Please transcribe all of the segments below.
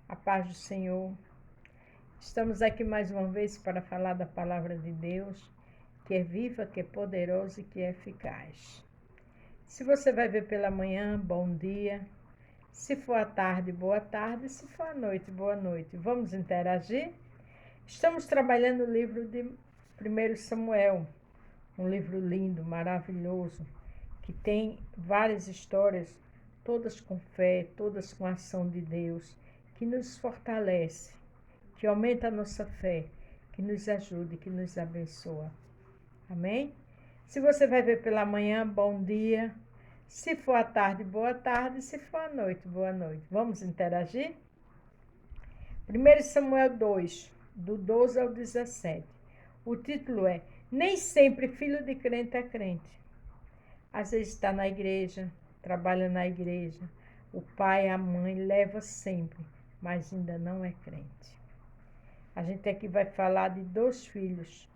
A paz do Senhor. Estamos aqui mais uma vez para falar da palavra de Deus, que é viva, que é poderosa e que é eficaz. Se você vai ver pela manhã, bom dia. Se for à tarde, boa tarde. Se for à noite, boa noite. Vamos interagir? Estamos trabalhando o livro de 1 Samuel, um livro lindo, maravilhoso, que tem várias histórias, todas com fé, todas com a ação de Deus, que nos fortalece, que aumenta a nossa fé, que nos ajude, que nos abençoa. Amém? Se você vai ver pela manhã, bom dia. Se for à tarde, boa tarde. Se for à noite, boa noite. Vamos interagir? 1 Samuel 2, do 12 ao 17. O título é Nem sempre filho de crente é crente. Às vezes está na igreja, trabalha na igreja, o pai, a mãe leva sempre, mas ainda não é crente. A gente aqui vai falar de 2 filhos,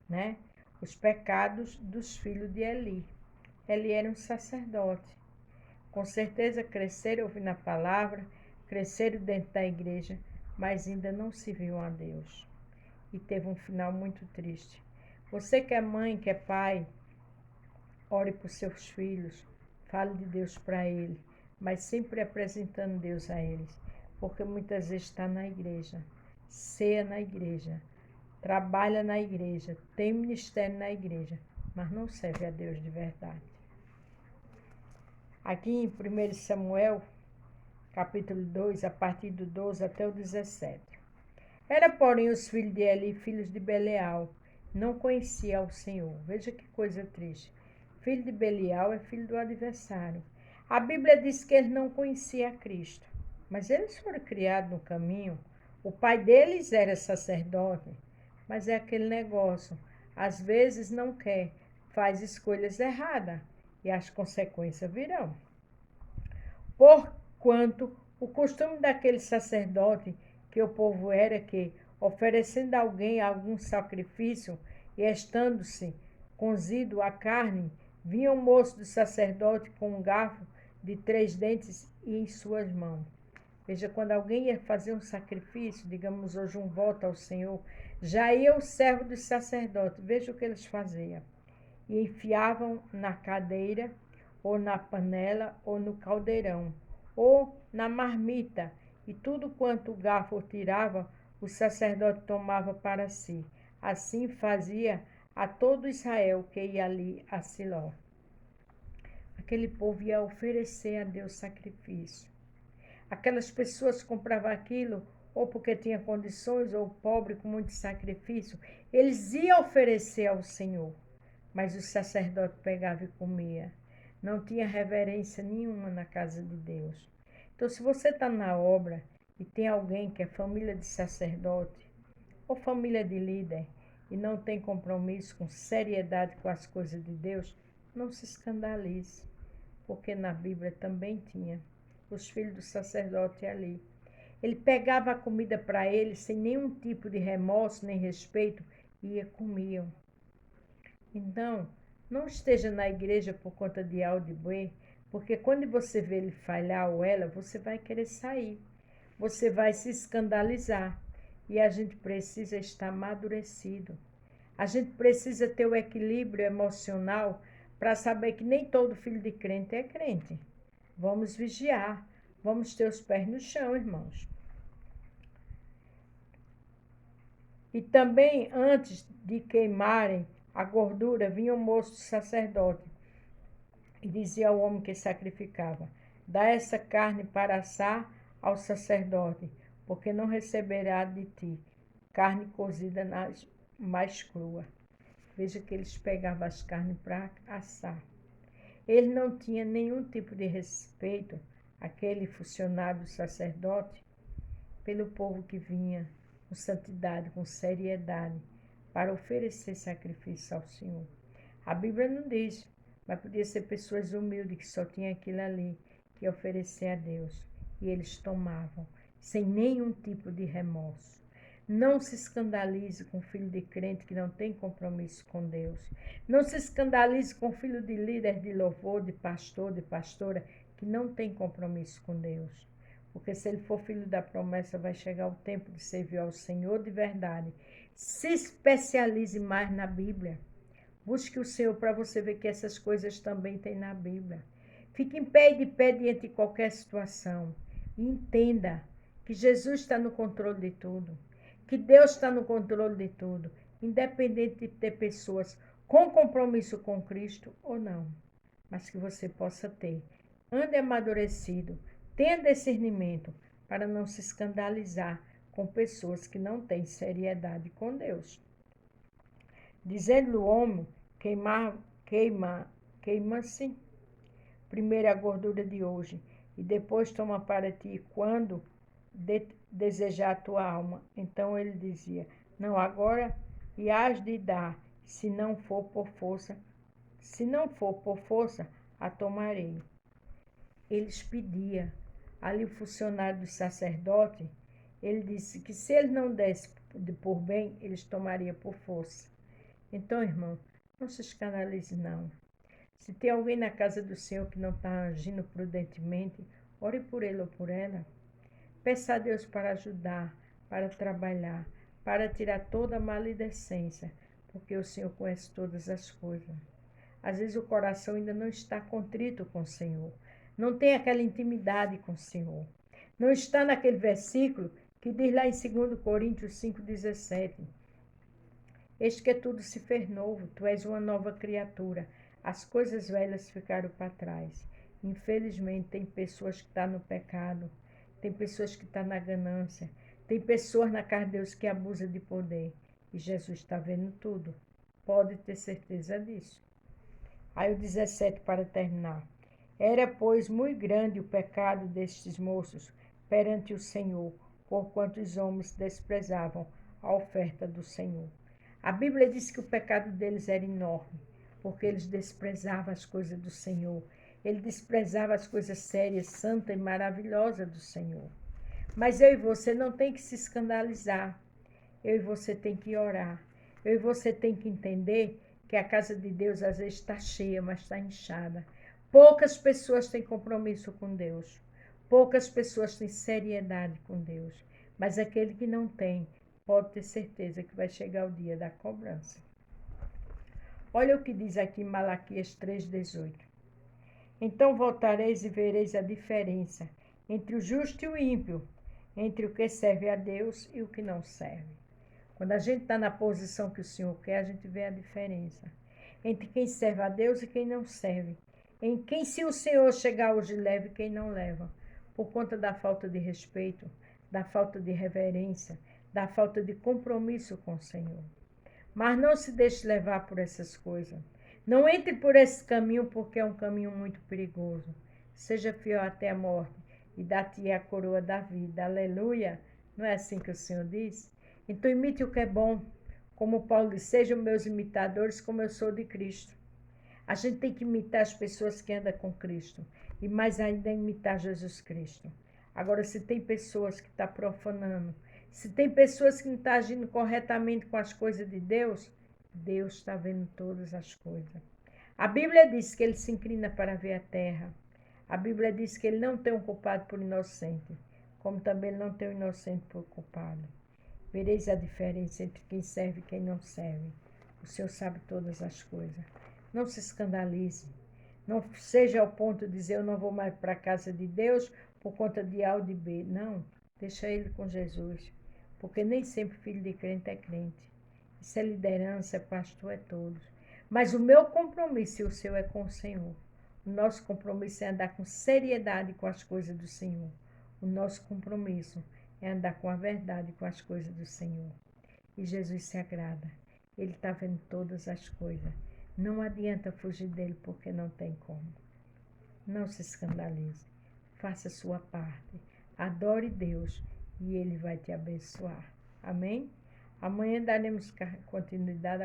né? Os pecados dos filhos de Eli. Eli era um sacerdote. Com certeza cresceram ouvindo a palavra, cresceram dentro da igreja, mas ainda não serviam a Deus. E teve um final muito triste. Você que é mãe, que é pai, ore por seus filhos, fale de Deus para eles, mas sempre apresentando Deus a eles, porque muitas vezes está na igreja, ceia na igreja, trabalha na igreja, tem ministério na igreja, mas não serve a Deus de verdade. Aqui em 1 Samuel, capítulo 2, a partir do 12 até o 17. Era, porém, os filhos de Eli, filhos de Beleal, não conhecia o Senhor. Veja que coisa triste. Filho de Belial é filho do adversário. A Bíblia diz que eles não conheciam Cristo, mas eles foram criados no caminho. O pai deles era sacerdote, mas é aquele negócio. Às vezes não quer, faz escolhas erradas e as consequências virão. Porquanto o costume daquele sacerdote que o povo era que, oferecendo a alguém algum sacrifício e estando-se cozido a carne, vinha o moço do sacerdote com um garfo de 3 dentes e em suas mãos. Veja, quando alguém ia fazer um sacrifício, digamos hoje um voto ao Senhor, já ia o servo do sacerdote, veja o que eles faziam. E enfiavam na cadeira, ou na panela, ou no caldeirão, ou na marmita, e tudo quanto o garfo tirava, o sacerdote tomava para si. Assim fazia a todo Israel que ia ali a Siló. Aquele povo ia oferecer a Deus sacrifício. Aquelas pessoas compravam aquilo, ou porque tinha condições, ou pobre com muito sacrifício, eles iam oferecer ao Senhor. Mas o sacerdote pegava e comia. Não tinha reverência nenhuma na casa de Deus. Então, se você está na obra e tem alguém que é família de sacerdote ou família de líder e não tem compromisso com seriedade com as coisas de Deus, não se escandalize, porque na Bíblia também tinha os filhos do sacerdote ali. Ele pegava a comida para eles sem nenhum tipo de remorso nem respeito e comiam. Então, não esteja na igreja por conta de A ou de B, porque quando você vê ele falhar ou ela, você vai querer sair. Você vai se escandalizar. E a gente precisa estar amadurecido. A gente precisa ter o equilíbrio emocional para saber que nem todo filho de crente é crente. Vamos vigiar. Vamos ter os pés no chão, irmãos. E também, antes de queimarem a gordura, vinha o moço sacerdote e dizia ao homem que sacrificava: dá essa carne para assar ao sacerdote, porque não receberá de ti carne cozida mais crua. Veja que eles pegavam as carnes para assar. Ele não tinha nenhum tipo de respeito, aquele funcionário sacerdote, pelo povo que vinha com santidade, com seriedade, para oferecer sacrifício ao Senhor. A Bíblia não diz, mas podia ser pessoas humildes que só tinham aquilo ali que oferecer a Deus. E eles tomavam, sem nenhum tipo de remorso. Não se escandalize com filho de crente que não tem compromisso com Deus. Não se escandalize com filho de líder de louvor, de pastor, de pastora, que não tem compromisso com Deus. Porque se ele for filho da promessa, vai chegar o tempo de servir ao Senhor de verdade. Se especialize mais na Bíblia. Busque o Senhor para você ver que essas coisas também tem na Bíblia. Fique em pé e de pé diante de qualquer situação. E entenda que Jesus está no controle de tudo. Que Deus está no controle de tudo. Independente de ter pessoas com compromisso com Cristo ou não. Mas que você possa ter. Ande amadurecido. Tenha discernimento para não se escandalizar com pessoas que não têm seriedade com Deus. Dizendo o homem, queima-se primeiro a gordura de hoje, e depois toma para ti quando desejar a tua alma. Então ele dizia, não agora, e hás de dar, se não for por força, a tomarei. Eles pediam, ali o funcionário do sacerdote, ele disse que se ele não desse por bem, eles tomariam por força. Então, irmão, não se escandalize, não. Se tem alguém na casa do Senhor que não está agindo prudentemente, ore por ele ou por ela. Peça a Deus para ajudar, para trabalhar, para tirar toda a maledicência, porque o Senhor conhece todas as coisas. Às vezes o coração ainda não está contrito com o Senhor, não tem aquela intimidade com o Senhor. Não está naquele versículo que diz lá em 2 Coríntios 5,17. Eis que tudo se fez novo, tu és uma nova criatura. As coisas velhas ficaram para trás. Infelizmente, tem pessoas que estão no pecado, tem pessoas que estão na ganância, tem pessoas na casa de Deus que abusam de poder. E Jesus está vendo tudo. Pode ter certeza disso. Aí o 17 para terminar. Era, pois, muito grande o pecado destes moços perante o Senhor, porquanto os homens desprezavam a oferta do Senhor. A Bíblia diz que o pecado deles era enorme, porque eles desprezavam as coisas do Senhor. Ele desprezava as coisas sérias, santas e maravilhosas do Senhor. Mas eu e você não tem que se escandalizar. Eu e você tem que orar. Eu e você tem que entender que a casa de Deus às vezes está cheia, mas está inchada. Poucas pessoas têm compromisso com Deus. Poucas pessoas têm seriedade com Deus. Mas aquele que não tem, pode ter certeza que vai chegar o dia da cobrança. Olha o que diz aqui em Malaquias 3,18. Então voltareis e vereis a diferença entre o justo e o ímpio, entre o que serve a Deus e o que não serve. Quando a gente está na posição que o Senhor quer, a gente vê a diferença entre quem serve a Deus e quem não serve. Em quem, se o Senhor chegar hoje, leva e quem não leva, por conta da falta de respeito, da falta de reverência, da falta de compromisso com o Senhor. Mas não se deixe levar por essas coisas. Não entre por esse caminho, porque é um caminho muito perigoso. Seja fiel até a morte e dá-te a coroa da vida. Aleluia! Não é assim que o Senhor diz? Então imite o que é bom. Como Paulo diz, sejam meus imitadores como eu sou de Cristo. A gente tem que imitar as pessoas que andam com Cristo. E mais ainda imitar Jesus Cristo. Agora, se tem pessoas que estão profanando, se tem pessoas que não estão agindo corretamente com as coisas de Deus, Deus está vendo todas as coisas. A Bíblia diz que ele se inclina para ver a terra. A Bíblia diz que ele não tem um culpado por inocente, como também ele não tem um inocente por culpado. Vereis a diferença entre quem serve e quem não serve. O Senhor sabe todas as coisas. Não se escandalize. Não seja ao ponto de dizer, eu não vou mais para a casa de Deus por conta de A ou de B. Não, deixa ele com Jesus. Porque nem sempre filho de crente é crente. Isso é liderança, é pastor, é todos. Mas o meu compromisso e o seu é com o Senhor. O nosso compromisso é andar com seriedade com as coisas do Senhor. O nosso compromisso é andar com a verdade com as coisas do Senhor. E Jesus se agrada. Ele está vendo todas as coisas. Não adianta fugir dele porque não tem como. Não se escandalize. Faça a sua parte. Adore Deus e Ele vai te abençoar. Amém? Amanhã daremos continuidade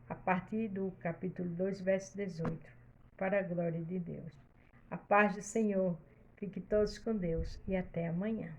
a partir do capítulo 2, verso 18. Para a glória de Deus. A paz do Senhor. Fique todos com Deus e até amanhã.